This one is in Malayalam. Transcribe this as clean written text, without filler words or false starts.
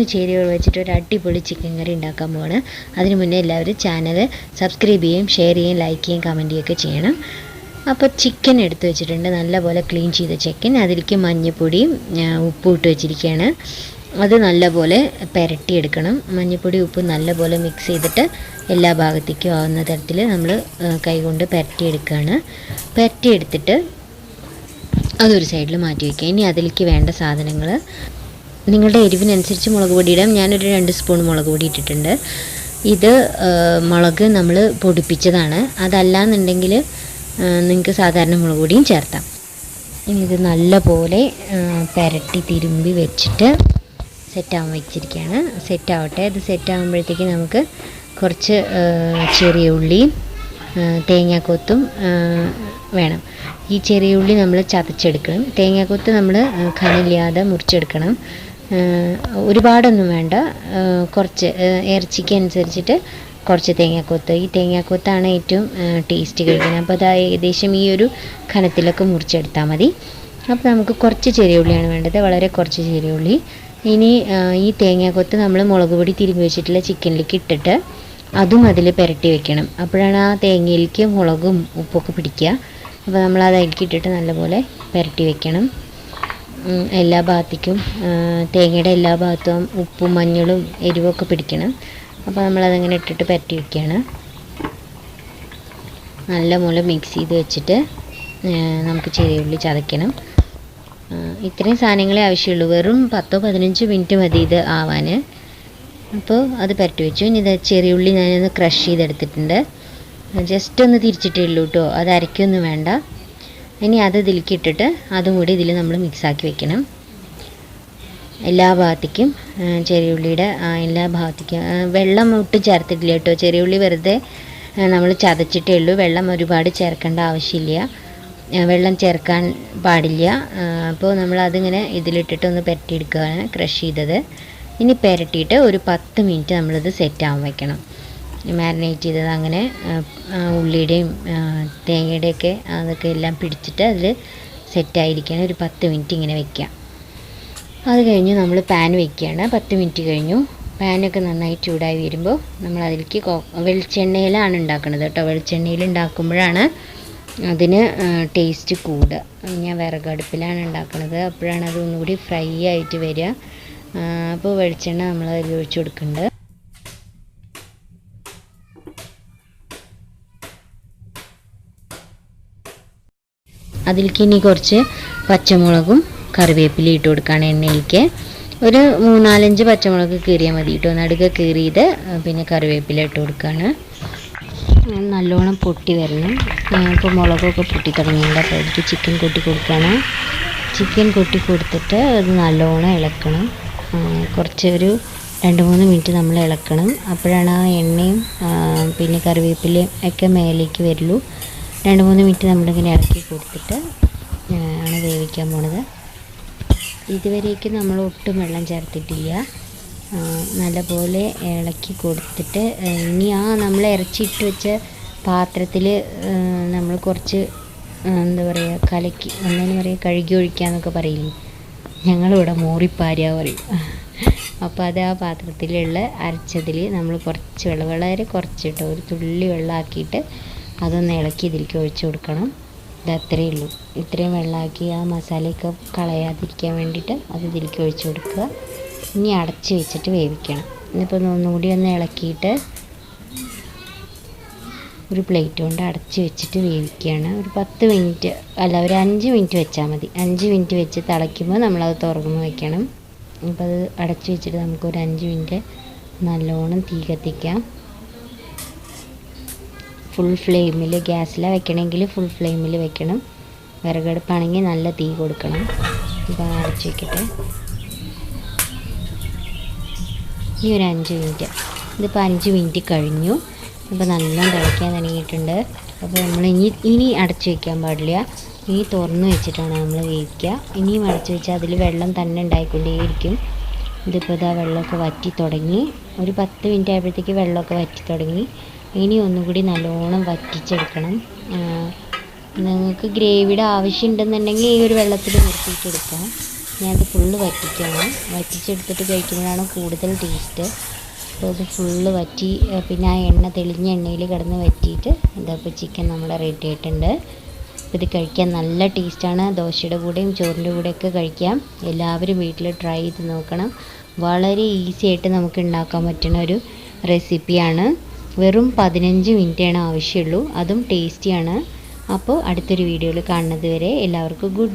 3 ചേരുവകൾ വെച്ചിട്ട് ഒരു അടിപൊളി ചിക്കൻ കറി ഉണ്ടാക്കാൻ പോവാണ്. അതിന് മുന്നേ എല്ലാവരും ചാനൽ സബ്സ്ക്രൈബ് ചെയ്യുകയും ഷെയർ ചെയ്യുകയും ലൈക്ക് ചെയ്യുകയും കമൻറ്റ് ചെയ്യുകയൊക്കെ ചെയ്യണം. അപ്പോൾ ചിക്കൻ എടുത്ത് വെച്ചിട്ടുണ്ട്, നല്ലപോലെ ക്ലീൻ ചെയ്ത ചിക്കൻ. അതിലേക്ക് മഞ്ഞൾപ്പൊടിയും ഉപ്പും ഇട്ട് വെച്ചിരിക്കുകയാണ്. അത് നല്ലപോലെ പുരട്ടിയെടുക്കണം. മഞ്ഞൾപ്പൊടി ഉപ്പ് നല്ലപോലെ മിക്സ് ചെയ്തിട്ട് എല്ലാ ഭാഗത്തേക്കും ആവുന്ന തരത്തിൽ നമ്മൾ കൈകൊണ്ട് പുരട്ടിയെടുക്കുകയാണ്. പുരട്ടിയെടുത്തിട്ട് അതൊരു സൈഡിൽ മാറ്റി വയ്ക്കുക. ഇനി അതിലേക്ക് വേണ്ട സാധനങ്ങൾ നിങ്ങളുടെ എരിവിനനുസരിച്ച് മുളക് പൊടി ഇടാം. ഞാനൊരു 2 സ്പൂൺ മുളക് പൊടി ഇട്ടിട്ടുണ്ട്. ഇത് മുളക് നമ്മൾ പൊടിപ്പിച്ചതാണ്. അതല്ലാന്നുണ്ടെങ്കിൽ നിങ്ങൾക്ക് സാധാരണ മുളക് പൊടിയും ചേർത്താം. ഇനി ഇത് നല്ലപോലെ പുരട്ടി തിരുമ്പി വെച്ചിട്ട് സെറ്റാവാൻ വെച്ചിരിക്കുകയാണ്. സെറ്റാവട്ടെ. അത് സെറ്റാകുമ്പോഴത്തേക്ക് നമുക്ക് കുറച്ച് ചെറിയ ഉള്ളിയും തേങ്ങാക്കൊത്തും വേണം. ഈ ചെറിയ ഉള്ളി നമ്മൾ ചതച്ചെടുക്കണം. തേങ്ങാക്കൊത്ത് നമ്മൾ കനലില്ലാതെ മുറിച്ചെടുക്കണം. ഒരുപാടൊന്നും വേണ്ട, കുറച്ച് ഇറച്ചിക്ക് അനുസരിച്ചിട്ട് കുറച്ച് തേങ്ങാക്കൊത്ത്. ഈ തേങ്ങാക്കൊത്താണ് ഏറ്റവും ടേസ്റ്റ് കഴിക്കുന്നത്. അപ്പോൾ അത് ഏകദേശം ഈ ഒരു കനത്തിലൊക്കെ മുറിച്ചെടുത്താൽ മതി. അപ്പോൾ നമുക്ക് കുറച്ച് ചെറിയ ഉള്ളിയാണ് വേണ്ടത്, വളരെ കുറച്ച് ചെറിയ ഉള്ളി. ഇനി ഈ തേങ്ങാക്കൊത്ത് നമ്മൾ മുളക് പൊടി തിരുമ്പി വെച്ചിട്ടുള്ള ചിക്കനിലേക്ക് ഇട്ടിട്ട് അതും അതിൽ പുരട്ടി വെക്കണം. അപ്പോഴാണ് ആ തേങ്ങയിലേക്ക് മുളകും ഉപ്പൊക്കെ പിടിക്കുക. അപ്പോൾ നമ്മൾ അത് അതിലേക്ക് ഇട്ടിട്ട് നല്ലപോലെ പുരട്ടി വെക്കണം. എല്ലാ ഭാഗത്തേക്കും തേങ്ങയുടെ എല്ലാ ഭാഗത്തും ഉപ്പും മഞ്ഞളും എരിവൊക്കെ പിടിക്കണം. അപ്പോൾ നമ്മളതങ്ങനെ ഇട്ടിട്ട് പുരട്ടി വെക്കുകയാണ്. നല്ലപോലെ മിക്സ് ചെയ്ത് വെച്ചിട്ട് നമുക്ക് ചെറിയ ഉള്ളി ചതയ്ക്കണം. ഇത്രയും സാധനങ്ങളെ ആവശ്യമുള്ളൂ. വെറും 10-15 മിനിറ്റ് മതി ഇത് ആവാൻ. അപ്പോൾ അത് പുരട്ടി വെച്ചു. ഇനി ഇത് ചെറിയ ഉള്ളി ഞാനൊന്ന് ക്രഷ് ചെയ്തെടുത്തിട്ടുണ്ട്. ജസ്റ്റ് ഒന്ന് തിരിച്ചിട്ടേ ഉള്ളൂ കേട്ടോ, അത് അരയ്ക്കൊന്നും വേണ്ട. ഇനി അത് ഇതിലേക്ക് ഇട്ടിട്ട് അതും കൂടി ഇതിൽ നമ്മൾ മിക്സാക്കി വെക്കണം. എല്ലാ ഭാഗത്തേക്കും ചെറിയ ഉള്ളിയുടെ എല്ലാ ഭാഗത്തേക്കും വെള്ളം ഒട്ടും ചേർത്തിട്ടില്ല കേട്ടോ. ചെറിയ ഉള്ളി വെറുതെ നമ്മൾ ചതച്ചിട്ടേ ഉള്ളൂ. വെള്ളം ഒരുപാട് ചേർക്കേണ്ട ആവശ്യമില്ല, വെള്ളം ചേർക്കാൻ പാടില്ല. അപ്പോൾ നമ്മളതിങ്ങനെ ഇതിലിട്ടിട്ട് ഒന്ന് പുരട്ടിയെടുക്കുകയാണ് ക്രഷ് ചെയ്തത്. ഇനി പുരട്ടിയിട്ട് ഒരു 10 മിനിറ്റ് നമ്മളിത് സെറ്റാകാൻ വെക്കണം. മാരിനേറ്റ് ചെയ്തത് അങ്ങനെ ഉള്ളിയുടെയും തേങ്ങയുടെയൊക്കെ അതൊക്കെ എല്ലാം പിടിച്ചിട്ട് അതിൽ സെറ്റായിരിക്കണം. ഒരു 10 മിനിറ്റ് ഇങ്ങനെ വെക്കാം. അത് കഴിഞ്ഞ് നമ്മൾ പാൻ വെക്കുകയാണ്. 10 മിനിറ്റ് കഴിഞ്ഞു. പാനൊക്കെ നന്നായി ചൂടായി വരുമ്പോൾ നമ്മൾ അതിലേക്ക് വെളിച്ചെണ്ണയിലാണ് ഉണ്ടാക്കുന്നത് കേട്ടോ. വെളിച്ചെണ്ണയിൽ ഉണ്ടാക്കുമ്പോഴാണ് അതിന് ടേസ്റ്റ് കൂടുക. ഞാൻ വിറകടുപ്പിലാണ് ഉണ്ടാക്കുന്നത്, അപ്പോഴാണ് അത് ഒന്നുകൂടി ഫ്രൈ ആയിട്ട് വരിക. അപ്പോൾ വെളിച്ചെണ്ണ നമ്മൾ അതിൽ ഒഴിച്ച് കൊടുക്കുന്നുണ്ട്. അതിലേക്ക് ഇനി കുറച്ച് പച്ചമുളകും കറിവേപ്പിലയും ഇട്ട് കൊടുക്കുകയാണ് എണ്ണയിലേക്ക്. ഒരു 3-4 പച്ചമുളക് കീറിയാൽ മതി കേട്ടോ. നടുക്ക് കീറിയത് പിന്നെ കറിവേപ്പില ഇട്ട് കൊടുക്കുകയാണ്. നല്ലോണം പൊട്ടി വരണം. ഇപ്പോൾ മുളകൊക്കെ പൊട്ടി തുടങ്ങിയിട്ടുണ്ട്. അപ്പോൾ അതിലേക്ക് ചിക്കൻ കൊട്ടി കൊടുക്കുകയാണ്. ചിക്കൻ കൊട്ടി കൊടുത്തിട്ട് അത് നല്ലോണം ഇളക്കണം. കുറച്ച് ഒരു 2-3 മിനിറ്റ് നമ്മൾ ഇളക്കണം. അപ്പോഴാണ് ആ എണ്ണയും പിന്നെ കറിവേപ്പിലയും ഒക്കെ മേലേക്ക് വരുള്ളൂ. 2-3 മിനിറ്റ് നമ്മളിങ്ങനെ ഇറക്കി കൊടുത്തിട്ട് ആണ് വേവിക്കാൻ പോണത്. ഇതുവരേക്കും നമ്മൾ ഒട്ടും വെള്ളം ചേർത്തിട്ടില്ല. നല്ലപോലെ ഇളക്കി കൊടുത്തിട്ട് ഇനി നമ്മൾ ഇറച്ചിട്ട് വെച്ച പാത്രത്തിൽ നമ്മൾ കുറച്ച് എന്താ പറയുക കലക്കി ഒന്നിനും പറയുക കഴുകി ഒഴിക്കാന്നൊക്കെ പറയില്ലേ, ഞങ്ങളിവിടെ മോറിപ്പാരിയ പറയും. അപ്പോൾ അത് ആ പാത്രത്തിലുള്ള അരച്ചതിൽ നമ്മൾ കുറച്ച് വെള്ളം, വളരെ കുറച്ചിട്ടോ ഒരു തുള്ളി വെള്ളമാക്കിയിട്ട് അതൊന്ന് ഇളക്കി ഇതിലേക്ക് ഒഴിച്ചു കൊടുക്കണം. ഇത് അത്രയേ ഉള്ളൂ. ഇത്രയും വെള്ളമാക്കി ആ മസാലയൊക്കെ കളയാതിരിക്കാൻ വേണ്ടിയിട്ട് അത് ഇതിലേക്ക് ഒഴിച്ചു കൊടുക്കുക. ഇനി അടച്ച് വെച്ചിട്ട് വേവിക്കണം. ഇന്നിപ്പോൾ ഒന്നുകൂടി ഒന്ന് ഇളക്കിയിട്ട് ഒരു പ്ലേറ്റ് കൊണ്ട് അടച്ച് വെച്ചിട്ട് വേവിക്കുകയാണ്. ഒരു 10 മിനിറ്റ് അല്ല, ഒരു 5 മിനിറ്റ് വെച്ചാൽ മതി. 5 മിനിറ്റ് വെച്ച് തിളയ്ക്കുമ്പോൾ നമ്മളത് തുറന്ന് വയ്ക്കണം. അപ്പോൾ അത് അടച്ച് വെച്ചിട്ട് നമുക്കൊരു 5 മിനിറ്റ് നല്ലോണം തീ കത്തിക്കാം. ഫുൾ ഫ്ലെയിമിൽ, ഗ്യാസിലാണ് വെക്കണമെങ്കിൽ ഫുൾ ഫ്ലെയിമിൽ വെക്കണം. വിറകടുപ്പാണെങ്കിൽ നല്ല തീ കൊടുക്കണം. ഇപ്പോൾ അടച്ച് വയ്ക്കട്ടെ. ഇനി ഒരു 5 മിനിറ്റ്. ഇതിപ്പോൾ 5 മിനിറ്റ് കഴിഞ്ഞു. അപ്പോൾ നല്ലോണം തിളയ്ക്കാൻ തുടങ്ങിയിട്ടുണ്ട്. അപ്പോൾ നമ്മൾ ഇനി അടച്ച് വയ്ക്കാൻ പാടില്ല. ഇനി തുറന്ന് വെച്ചിട്ടാണ് നമ്മൾ വേവിക്കുക. ഇനിയും അടച്ച് വെച്ചാൽ അതിൽ വെള്ളം തന്നെ ഉണ്ടായിക്കൊണ്ടേയിരിക്കും. ഇതിപ്പോൾ ഇതാ വെള്ളമൊക്കെ വറ്റി തുടങ്ങി. ഒരു 10 മിനിറ്റ് ആയപ്പോഴത്തേക്ക് വെള്ളമൊക്കെ വറ്റി തുടങ്ങി. ഇനി ഒന്നും കൂടി നല്ലോണം വറ്റിച്ചെടുക്കണം. നിങ്ങൾക്ക് ഗ്രേവിയുടെ ആവശ്യം ഉണ്ടെന്നുണ്ടെങ്കിൽ ഈ ഒരു വെള്ളത്തിൽ നിർത്തിയിട്ടെടുക്കാം. ഞാനത് ഫുള്ള് വറ്റിക്കുകയാണ്. വറ്റിച്ചെടുത്തിട്ട് കഴിക്കുമ്പോഴാണ് കൂടുതൽ ടേസ്റ്റ്. അപ്പോൾ ഇത് ഫുള്ള് വറ്റി പിന്നെ ആ എണ്ണ തെളിഞ്ഞ എണ്ണയിൽ കിടന്ന് വറ്റിയിട്ട് ഇതപ്പോൾ ചിക്കൻ നമ്മുടെ റെഡി ആയിട്ടുണ്ട്. ഇത് കഴിക്കാൻ നല്ല ടേസ്റ്റാണ്. ദോശയുടെ കൂടെയും ചോറിൻ്റെ കൂടെയൊക്കെ കഴിക്കാം. എല്ലാവരും വീട്ടിൽ ട്രൈ ചെയ്ത് നോക്കണം. വളരെ ഈസി ആയിട്ട് നമുക്ക് ഉണ്ടാക്കാൻ പറ്റുന്ന ഒരു റെസിപ്പിയാണ്. വെറും 15 മിനിറ്റാണ് ആവശ്യമുള്ളൂ. അതും ടേസ്റ്റിയാണ്. അപ്പോൾ അടുത്തൊരു വീഡിയോയിൽ കാണുന്നത് വരെ എല്ലാവർക്കും ഗുഡ്